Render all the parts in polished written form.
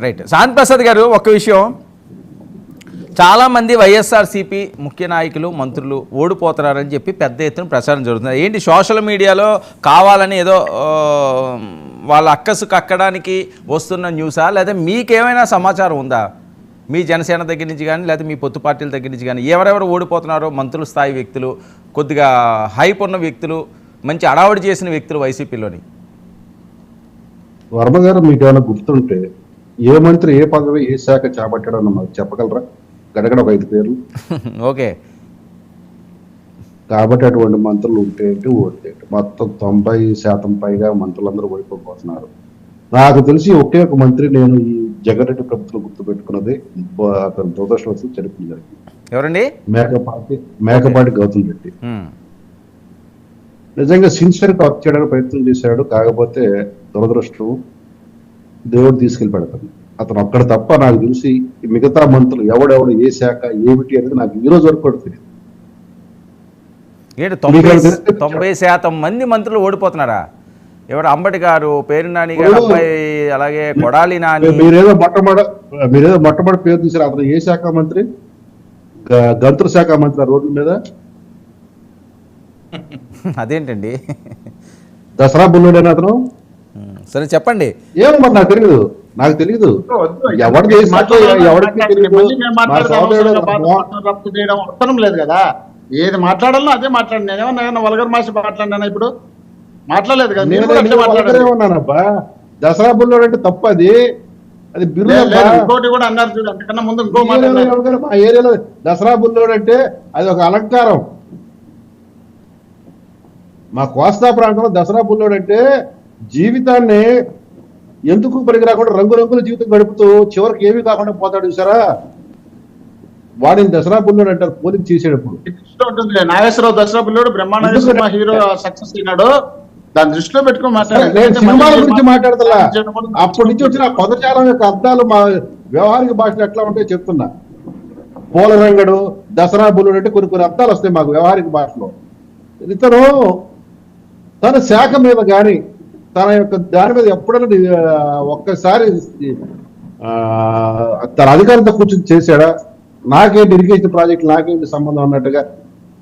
Right. శాంతి ప్రసాద్ గారు, ఒక్క విషయం, చాలామంది వైఎస్ఆర్సీపీ ముఖ్య నాయకులు మంత్రులు ఓడిపోతున్నారని చెప్పి పెద్ద ఎత్తున ప్రచారం జరుగుతుంది. ఏంటి సోషల్ మీడియాలో కావాలని ఏదో వాళ్ళ అక్కసు కక్కడానికి వస్తున్న న్యూసా, లేదా మీకేమైనా సమాచారం ఉందా? మీ జనసేన దగ్గర నుంచి కానీ లేదా మీ పొత్తు పార్టీల దగ్గర నుంచి కానీ ఎవరెవరు ఓడిపోతున్నారో మంత్రుల స్థాయి వ్యక్తులు, కొద్దిగా హైప్ ఉన్న వ్యక్తులు, మంచి అడావడి చేసిన వ్యక్తులు వైసీపీలోని? వర్మ గారు, మీకు ఏమైనా గుర్తుంటే ఏ మంత్రి ఏ పదవి ఏ శాఖ చేపట్టాడో మాకు చెప్పగలరా? గడగడ 5 పేర్లు. ఓకే. కాబట్టి అటువంటి మంత్రులు ఉంటే ఓడితే మొత్తం 90% పైగా మంత్రులందరూ ఓడిపోతున్నారు. నాకు తెలిసి ఒకే ఒక మంత్రి నేను ఈ జగన్రెడ్డి ప్రభుత్వం గుర్తుపెట్టుకున్నది, అతను దురదృష్టవశాత్తు చనిపోయింది జరిగింది. ఎవరండి? మేకపాటి గౌతమ్ రెడ్డి. నిజంగా సిన్సియర్గా వర్క్ చేయడానికి ప్రయత్నం చేశాడు. కాకపోతే దురదృష్టం, దేవుడు తీసుకెళ్ళిపెడతాను. అతను ఒక్కడ తప్ప నాకు తెలిసి మిగతా మంత్రులు ఎవడెవడు ఏ శాఖ ఏమిటి అనేది నాకు ఈ రోజు వరకు కూడా తెలియదు. 90% మంది మంత్రులు ఓడిపోతున్నారా? ఎవరు? అంబటి గారు, పేరు నాని గారు అబ్బాయి, అలాగే కొడాలి నాని. మీరేదో మొట్టమొదటి పేరు తీసారు. అతను ఏ శాఖ మంత్రి? గంతుల శాఖ మంత్రి. ఆ రోడ్ల మీద అదేంటండి? దసరా బుల్లుడైన అతను. సరే చెప్పండి. ఏమో మరి నాకు తెలియదు. ఎవరికి అవసరం లేదు కదా. ఏది మాట్లాడాలో అదే మాట్లాడి. నేనేమన్నా వల్గర్ భాష మాట్లాడినా? ఇప్పుడు మాట్లాడలేదు కదా. ఏమన్నానబ్బా? దసరా బుల్లోడు అంటే తప్ప అది ఇంకోటి కూడా అన్నారు చూడు. అంతకన్నా ముందు ఇంకో మాట మా ఏరియాలో దసరా బుల్లోడు అంటే అది ఒక అలంకారం. మా కోస్తా ప్రాంతంలో దసరా బుల్లోడు అంటే జీవితాన్ని ఎందుకు పనికి రాకుండా రంగురంగుల జీవితం గడుపుతూ చివరికి ఏమీ కాకుండా పోతాడు చూసారా, వాడిని దసరా బుల్లోడు అంటారు. పోలింగ్ చేసేటప్పుడు ఉంటుంది. నాగేశ్వరరావు దసరా బుల్లోడు బ్రహ్మాండ సినిమా హీరో సక్సెస్ అయినాడు. దాన్ని దృష్టిలో పెట్టుకుని నేను సినిమాల గురించి మాట్లాడతా. అప్పటి నుంచి వచ్చిన పదజాలం యొక్క అర్థాలు మా వ్యవహారిక భాషలో ఎట్లా ఉంటాయో చెప్తున్నా. పోలరంగడు, దసరా బుల్లోడు అంటే కొన్ని అర్థాలు వస్తాయి మాకు వ్యవహారిక భాషలో. ఇతను తన శాఖ మీద కానీ తన యొక్క దాని మీద ఎప్పుడైనా ఒక్కసారి తన అధికారంతో కూర్చొని చేశాడా? నాకేంటి ఇరిగేషన్ ప్రాజెక్టు, నాకేంటి సంబంధం అన్నట్టుగా,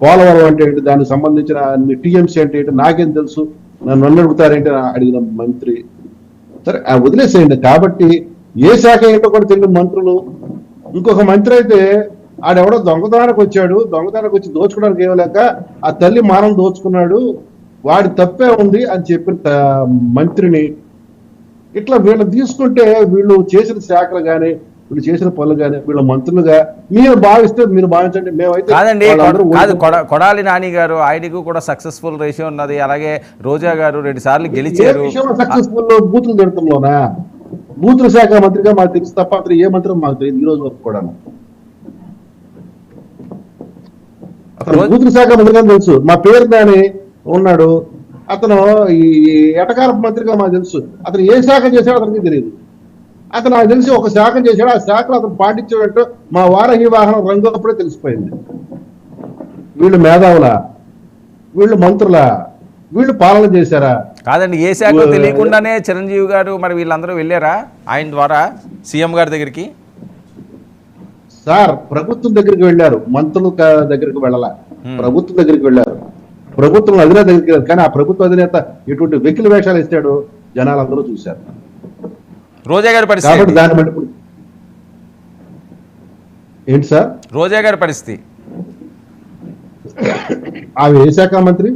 పోలవరం అంటే ఏంటి, దానికి సంబంధించిన టీఎంసీ అంటే ఏంటి నాకేం తెలుసు, నన్ను అడుగుతారేంటి అడిగిన మంత్రి. సరే వదిలేసేయండి. కాబట్టి ఏ శాఖ ఏంటో కూడా తెలియని మంత్రులు. ఇంకొక మంత్రి అయితే ఆడెవడో దొంగతనానికి వచ్చాడు, దొంగతనానికి వచ్చి దోచుకోవడానికి ఏమలేక ఆ తల్లి మానం దోచుకున్నాడు, వాడి తప్పే ఉంది అని చెప్పిన మంత్రిని ఇట్లా వీళ్ళు తీసుకుంటే, వీళ్ళు చేసిన శాఖలు కానీ వీళ్ళు చేసిన పనులు కానీ వీళ్ళ మంత్రులుగా మీరు భావిస్తే మీరు భావించండి. మేమైతే కాదండి. కాదు, కొడాలి నాని గారు, ఆయనకు కూడా సక్సెస్ఫుల్ రేషియో ఉన్నది. అలాగే రోజా గారు 2 సార్లు గెలిచారు. సక్సెస్ఫుల్ బూతులు తిడతంలోనా? బూతుల శాఖ మంత్రిగా మాకు తెలుసు తప్ప అతను ఏ మంత్రి మాకు తెలియదు ఈ రోజు వరకు కూడా. అతను బూతుల శాఖ మంత్రిగా తెలుసు. మా పేరు దాని ఉన్నాడు. అతను ఈ ఎటకారపు మంత్రిగా మాకు తెలుసు. అతను ఏ శాఖ చేశాడో అతనికి తెలియదు. అతను నాకు తెలిసి ఒక శాఖ చేశాడు. ఆ శాఖలో అతను పాటించేటట్టు మా వారహి వాహనం రంగు అప్పుడే తెలిసిపోయింది. వీళ్ళు మేధావులా? వీళ్ళు మంత్రులా? వీళ్ళు పాలన చేశారా? కాదండి. ఏ శాఖ తెలియకుండానే చిరంజీవి గారు మరి వీళ్ళందరూ వెళ్ళారా ఆయన ద్వారా సీఎం గారి దగ్గరికి? సార్, ప్రభుత్వం దగ్గరికి వెళ్ళారు, మంత్రుల దగ్గరికి వెళ్ళాల. ప్రభుత్వం దగ్గరికి వెళ్ళారు, ప్రభుత్వం అధినేత దగ్గరికి వెళ్ళారు. కానీ ఆ ప్రభుత్వ అధినేత ఎటువంటి వెకిలి వేషాలు ఇస్తాడు జనాలందరూ చూశారు. రోజా గారి పరిస్థితి కాబట్టి దాన్ని బట్టి ఏంటి సార్ రోజా గారి పరిస్థితి? ఆమె ఏ శాఖ మంత్రి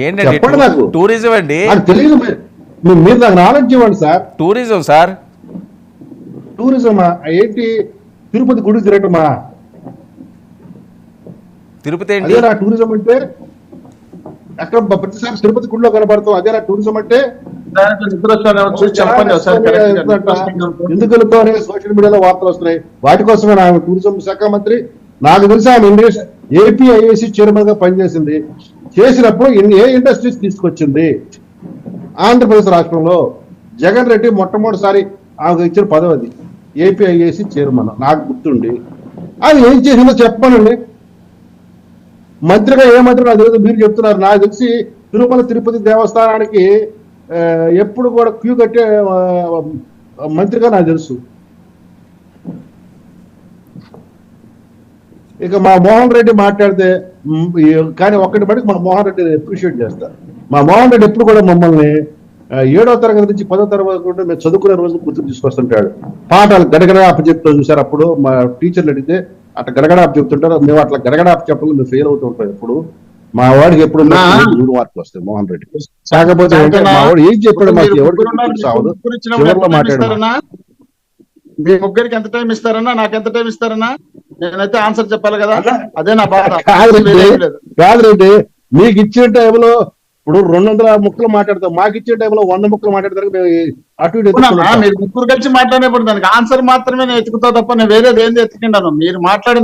ఏంటండి? చెప్పండి నాకు. టూరిజం అండి. తెలియదు. మీరు నాకు నాలెడ్జ్ ఇవ్వండి సార్. Tourism sir. టూరిజమా? ఏంటి? తిరుపతి గుడి తిరగటమా? తిరుపతి ఏంటి? అదేనా టూరిజం అంటే? అక్కడ ప్రతిసారి తిరుపతి గుడిలో కనబడతాం. అదేనా టూరిజం అంటే? ఎందుకు వెళ్తామని సోషల్ మీడియాలో వార్తలు వస్తున్నాయి. వాటి కోసమే ఆమె టూరిజం శాఖ మంత్రి. నాకు తెలిసి ఆమె ఏపీఐఏసీ చైర్మన్ గా పనిచేసింది. చేసినప్పుడు ఏ ఇండస్ట్రీస్ తీసుకొచ్చింది? ఆంధ్రప్రదేశ్ రాష్ట్రంలో జగన్ రెడ్డి మొట్టమొదటిసారి ఆమెకు ఇచ్చిన పదవి అది, ఏపీఐఏసీ చైర్మన్. నాకు గుర్తుండి అది ఏం చేసిందో చెప్పానండి. మంత్రిగా ఏ మంత్రి నాకు తెలియదు, మీరు చెప్తున్నారు. నాకు తెలిసి తిరుమల తిరుపతి దేవస్థానానికి ఎప్పుడు కూడా క్యూ కట్టే మంత్రిగా నాకు తెలుసు. ఇక మా మోహన్ రెడ్డి మాట్లాడితే కానీ ఒక్కటి బట్టి మా మోహన్ రెడ్డిని అప్రిషియేట్ చేస్తారు. మా మోహన్ రెడ్డి ఎప్పుడు కూడా మమ్మల్ని 7వ తరగతి నుంచి 10వ తరగతి కూడా మేము చదువుకునే రోజు గుర్తు తీసుకొస్తుంటాడు. పాఠాలు గడగడ చెప్తాం చూసారు. అప్పుడు మా టీచర్లు అడిగితే అట్లా గడగడ చెప్తుంటారు, మేము అట్లా గడగడ చెప్పడం మేము ఫెయిల్ అవుతూ ఉంటాం. ఎప్పుడు మా వాడికి ఎప్పుడు 100 మార్కులు వస్తాయి మోహన్ రెడ్డి. కాకపోతే మా వాడు ఏం చెప్పాడు మాకు ఎవరికి సావదు. చివరిలో మాట్లాడారు. మీ ముగ్గురికి ఎంత టైం ఇస్తారన్నా, నాకు ఎంత టైం ఇస్తారన్నా? నేనైతే ఆన్సర్ చెప్పాలి కదా, అదే నా బాధ. కాదురెడ్డి, మీకు ఇచ్చిన టైంలో ఇప్పుడు 200 ముక్కలు మాట్లాడతాం, మాకు ఇచ్చే టైంలో 100 ముక్కలు మాట్లాడతారు. అటు ఇటు మీరు ముగ్గురు కలిసి మాట్లాడేప్పుడు దానికి ఆన్సర్ మాత్రమే నేను ఎత్తుకుతా తప్ప నేను వేరేది ఏంది ఎత్తుకుంటాను. మీరు మాట్లాడిన